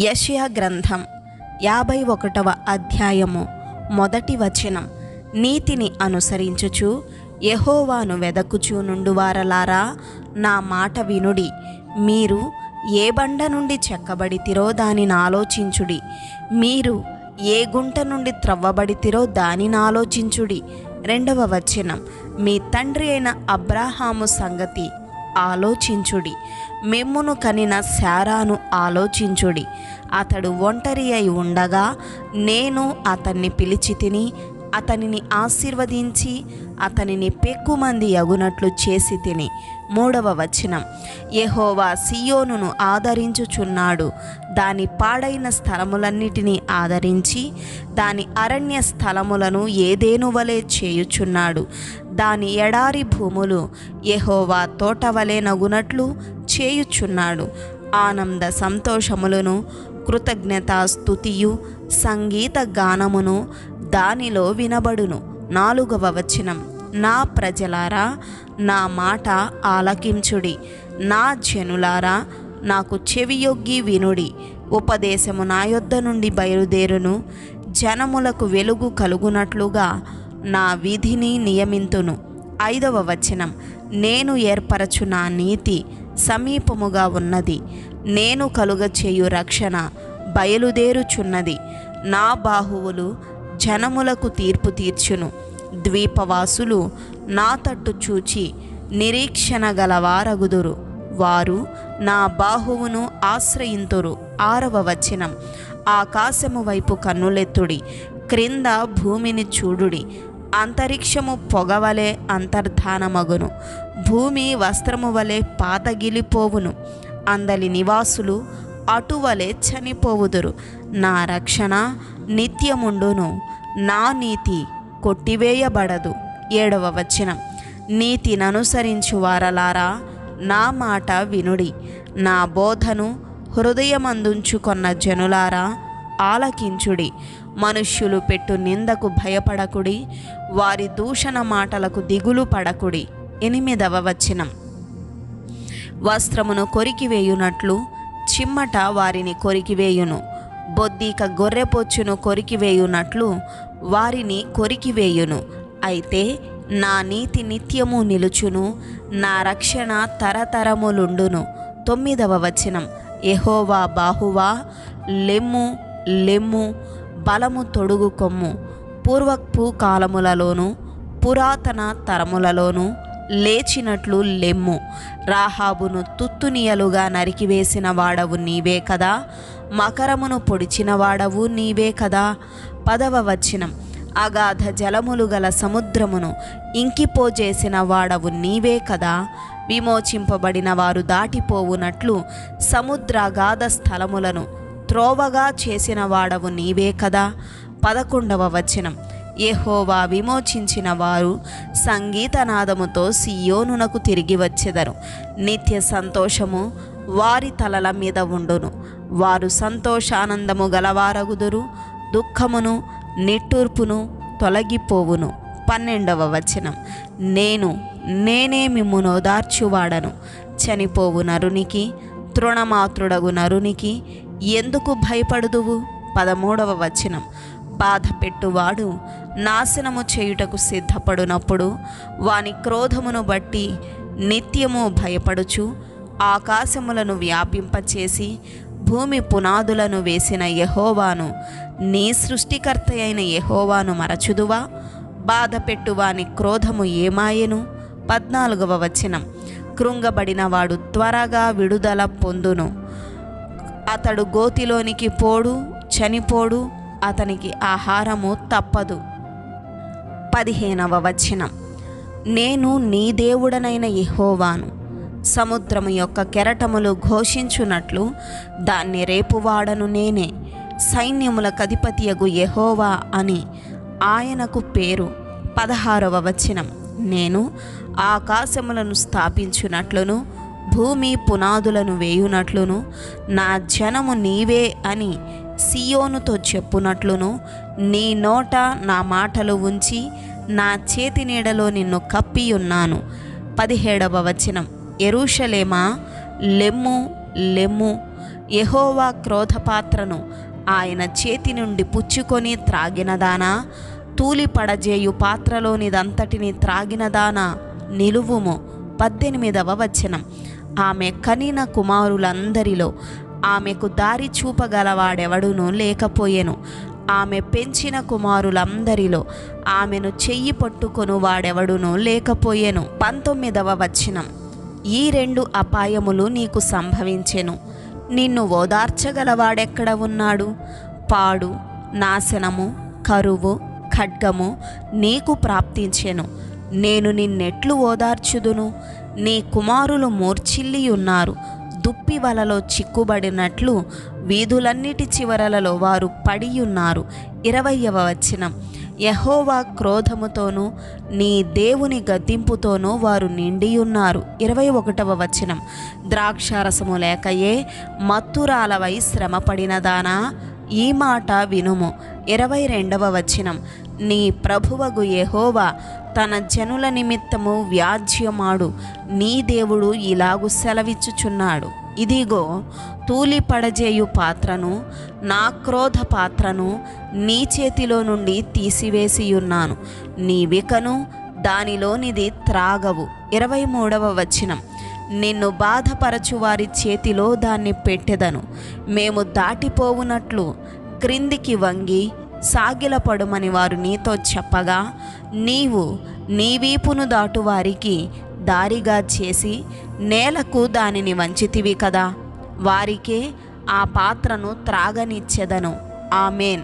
యెషయా గ్రంథం 51వ అధ్యాయము 1వ వచనం. నీతిని అనుసరించుచు యెహోవాను వెదకుచు నుండువారలారా, నా మాట వినుడి. మీరు ఏ బండ నుండి చెక్కబడితిరో దానిని ఆలోచించుడి. మీరు ఏ గుంట నుండి త్రవ్వబడితిరో దానిని ఆలోచించుడి. 2వ వచనం. మీ తండ్రి అయిన అబ్రాహాము సంగతి ఆలోచించుడి. మిమ్మును కనిన శారాను ఆలోచించుడి. అతడు ఒంటరి అయి ఉండగా నేను అతన్ని పిలిచి తిని, అతనిని ఆశీర్వదించి అతనిని పెక్కుమంది యగునట్లు చేసి తిని. 3వ వచనం. యెహోవా సీయోనును ఆదరించుచున్నాడు. దాని పాడైన స్థలములన్నిటినీ ఆదరించి దాని అరణ్య స్థలములను ఏదేను వలె చేయుచున్నాడు. దాని ఎడారి భూములు యెహోవా తోటవలె నగునట్లు చేయుచున్నాడు. ఆనంద సంతోషములను, కృతజ్ఞతాస్తుతియు, సంగీత గానమును దానిలో వినబడును. 4వ వచనం. నా ప్రజలారా, నా మాట ఆలకించుడి. నా జనులారా, నాకు చెవియొగ్గి వినుడి. ఉపదేశము నా యొద్ద నుండి బయలుదేరును. జనములకు వెలుగు కలుగునట్లుగా నా విధిని నియమింతును. 5వ వచనం. నేను ఏర్పరచు నా నీతి సమీపముగా ఉన్నది. నేను కలుగచేయు రక్షణ బయలుదేరుచున్నది. నా బాహువులు జనములకు తీర్పు తీర్చును. ద్వీపవాసులు నా తట్టు చూచి నిరీక్షణ గలవారగుదురు. వారు నా బాహువును ఆశ్రయింతురు. 6వ వచనం. ఆకాశము వైపు కన్నులెత్తుడి, క్రింద భూమిని చూడుడి. అంతరిక్షము పొగవలే అంతర్ధానమగును, భూమి వస్త్రము వలె పాతగిలిపోవును. అందలి నివాసులు అటువలే చనిపోవుదురు. నా రక్షణ నిత్యముండును, నా నీతి కొట్టివేయబడదు. 7వ వచనం. నీతిననుసరించు వారలారా, నా మాట వినుడి. నా బోధను హృదయమందుంచుకొన్న జనులారా, ఆలకించుడి. మనుష్యులు పెట్టు నిందకు భయపడకుడి, వారి దూషణ మాటలకు దిగులు పడకుడి. 8వ వచనం. వస్త్రమును కొరికివేయునట్లు చిమ్మట వారిని కొరికివేయును, బొద్దిక గొర్రెపొచ్చును కొరికివేయునట్లు వారిని కొరికివేయును. అయితే నా నీతి నిత్యము నిలుచును, నా రక్షణ తరతరములుండును. 9వ వచనం. యెహోవా బాహువా, లెమ్ము లెమ్ము, బలము తొడుగు కొమ్ము. పూర్వపు కాలములలోను పురాతన తరములలోను లేచినట్లు లెమ్ము. రాహాబును తుత్తునియలుగా నరికివేసిన వాడవు నీవే కదా, మకరమును పొడిచిన వాడవు నీవే కదా. 10వ వచనం. అగాధ జలములు గల సముద్రమును ఇంకిపోజేసిన వాడవు నీవే కదా, విమోచింపబడిన వారు దాటిపోవునట్లు సముద్రాగాధ స్థలములను త్రోవగా చేసిన వాడవు నీవే కదా. 11వ వచనం. యెహోవా విమోచించిన వారు సంగీతనాదముతో సీయోనునకు తిరిగి వచ్చెదరు. నిత్య సంతోషము వారి తలల మీద ఉండును. వారు సంతోషానందము గలవారగుదురు. దుఃఖమును నిట్టూర్పును తొలగిపోవును. 12వ వచనం. నేనే మిమ్మును ఓదార్చువాడను. చనిపోవు నరునికి, తృణమాత్రుడగు నరునికి ఎందుకు భయపడుదువు? 13వ వచనం. బాధ పెట్టువాడు నాశనము చేయుటకు సిద్ధపడునప్పుడు వాని క్రోధమును బట్టి నిత్యము భయపడుచు ఆకాశములను వ్యాపింపచేసి భూమి పునాదులను వేసిన యెహోవాను, నీ సృష్టికర్త అయిన యెహోవాను మరచుదువా? బాధ పెట్టువాని క్రోధము ఏమాయెను? 14వ వచనం. కృంగబడినవాడు త్వరగా విడుదల పొందును. అతడు గోతిలోనికి పోడు, చనిపోడు, అతనికి ఆహారము తప్పదు. 15వ వచనం. నేను నీ దేవుడనైన యెహోవాను. సముద్రము యొక్క కెరటములు ఘోషించున్నట్లు దాన్ని రేపువాడను నేనే. సైన్యములకు అధిపతియగు యెహోవా అని ఆయనకు పేరు. 16వ వచనం. నేను ఆకాశములను స్థాపించునట్లును భూమి పునాదులను వేయునట్లును నా జనము నీవే అని సీయోనుతో చెప్పునట్లును నీ నోట నా మాటలు ఉంచి నా చేతి నీడలో నిన్ను కప్పియున్నాను. 17వ వచనం. యెరూషలేమా, లెమ్ము లెమ్ము, యెహోవా క్రోధపాత్రను ఆయన చేతి నుండి పుచ్చుకొని త్రాగినదానా, తూలిపడజేయు పాత్రలోనిదంతటిని త్రాగినదానా నిలువుము. 18వ వచనం. ఆమె కనిన కుమారులందరిలో ఆమెకు దారి చూపగలవాడెవడునూ లేకపోయెను. ఆమె పెంచిన కుమారులందరిలో ఆమెను చెయ్యి పట్టుకొను వాడెవడునూ లేకపోయెను. 19వ వచనం. ఈ 2 అపాయములు నీకు సంభవించెను. నిన్ను ఓదార్చగలవాడెక్కడ ఉన్నాడు? పాడు, నాశనము, కరువు, ఖడ్గము నీకు ప్రాప్తించెను. నేను నిన్నెట్లు ఓదార్చుదును? నీ కుమారులు మూర్ఛిల్లియున్నారు. దుప్పి వలలో చిక్కుబడినట్లు వీధులన్నిటి చివరలలో వారు పడియున్నారు. 20వ వచనం. యెహోవా క్రోధముతోనూ నీ దేవుని గద్దింపుతోనూ వారు నిండియున్నారు. 21వ వచనం. ద్రాక్షారసము లేకయే మత్తురాలవై శ్రమపడినదానా, ఈ మాట వినుము. 22వ వచనం. నీ ప్రభువగు యెహోవా తన జనుల నిమిత్తము వ్యాజ్యమాడు. నీ దేవుడు ఇలాగు సెలవిచ్చుచున్నాడు. ఇదిగో, తూలిపడజేయు పాత్రను, నా క్రోధ పాత్రను నీ చేతిలో నుండి తీసివేసియున్నాను. నీవికను దానిలోనిది త్రాగవు. 23వ వచనం. నిన్ను బాధపరచు వారి చేతిలో దాన్ని పెట్టెదను. మేము దాటిపోవునట్లు క్రిందికి వంగి సాగిలపడుమని వారు నీతో చెప్పగా, నీవు నీ వీపును దాటు వారికి దారిగా చేసి నేలకు దానిని వంచితివి కదా. వారికే ఆ పాత్రను త్రాగనిచ్చెదను. ఆమేన్.